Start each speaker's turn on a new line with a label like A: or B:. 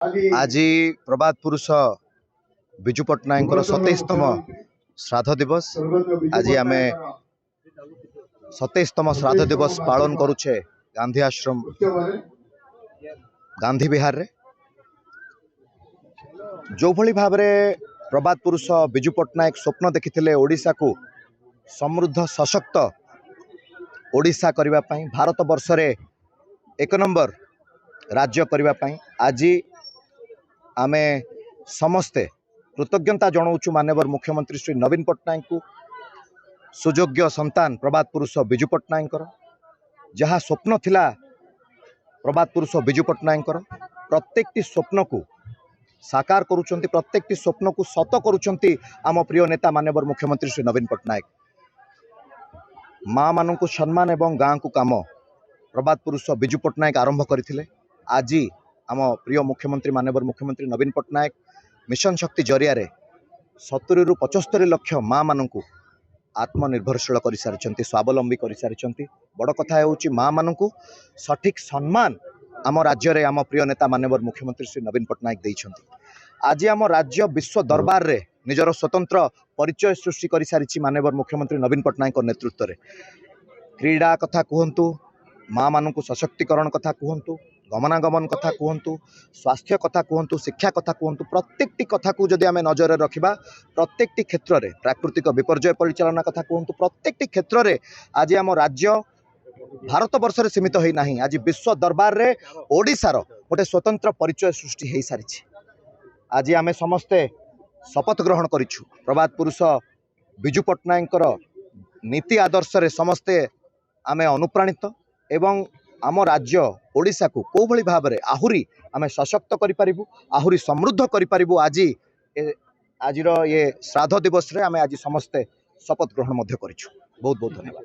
A: आज प्रभात पुरुष विजु पट्टनायक 27तम श्राद्ध दिवस। आज आम 27तम श्राद्ध दिवस पालन करुचे गांधी आश्रम गांधी विहार रे। जो भली भाव में प्रभात पुरुष विजु पट्टनायक स्वप्न देखिथिले ओडिशा को समृद्ध सशक्त ओडिशा करबा पई, भारत वर्ष रे एक नंबर राज्य करबा पई आज आमे समस्ते कृतज्ञता जनाऊँ माननीय मुख्यमंत्री श्री नवीन पट्टनायक को, सुयोग्य संतान प्रभात पुरुष विजु पट्टनायक जहाँ स्वप्न थिला प्रभात पुरुष विजु पट्टनायक प्रत्येक स्वप्न को साकार करुचंती, प्रत्येक स्वप्न को सत करुचंती आम प्रिय नेता माननीय मुख्यमंत्री श्री नवीन पट्टनायक। माँ मानू सम्मान एवं गाँ को काम प्रभात पुरुष विजु पट्टनायक आरंभ करथिले। आज आम प्रिय मुख्यमंत्री माननीय मुख्यमंत्री नवीन पट्टनायक मिशन शक्ति जरिया 70 रु 75 लाख माँ मानू आत्मनिर्भरशील कर सारी, स्वावलंबी कर सारी। बड़ कथा होची माँ मानू सठिक सम्मान आम राज्य रे आम प्रिय नेता माननीय मुख्यमंत्री श्री नवीन पट्टनायक देइछंती। आज आम राज्य विश्व दरबार रे निजर स्वतंत्र परिचय सृष्टि कर सारी माननीय मुख्यमंत्री नवीन पट्टनायक नेतृत्व रे। क्रीड़ा कथा कहतु, माँ मानू सशक्तिकरण कथा कहतु, गमनागमन कथा कहतु, स्वास्थ्य कथा कहतु, शिक्षा कथा कहतु, प्रत्येकटी कथा को जदि आम नजर रखा, प्रत्येकटी क्षेत्र में प्राकृतिक विपर्यय परिचालना कथा कहतु, प्रत्येकटी क्षेत्र में आज आम राज्य भारत वर्ष रे सीमित होई नाही, आज विश्व दरबार रे ओडिशार गोटे स्वतंत्र परिचय सृष्टि हो सारी। आज आम समस्ते शपथ ग्रहण करिछु प्रभात पुरुष विजु पट्टनायक नीति आदर्श रे समस्ते आम अनुप्राणित एवं आम राज्य ओडिशा को को भली भाव रे आहुरी आम सशक्त करि परिबु, आहुरी समृद्ध करि परिबु। आज ये श्राद्ध दिवस रे आम आज समस्ते शपथ ग्रहण मध्य करिछु। बहुत बहुत धन्यवाद।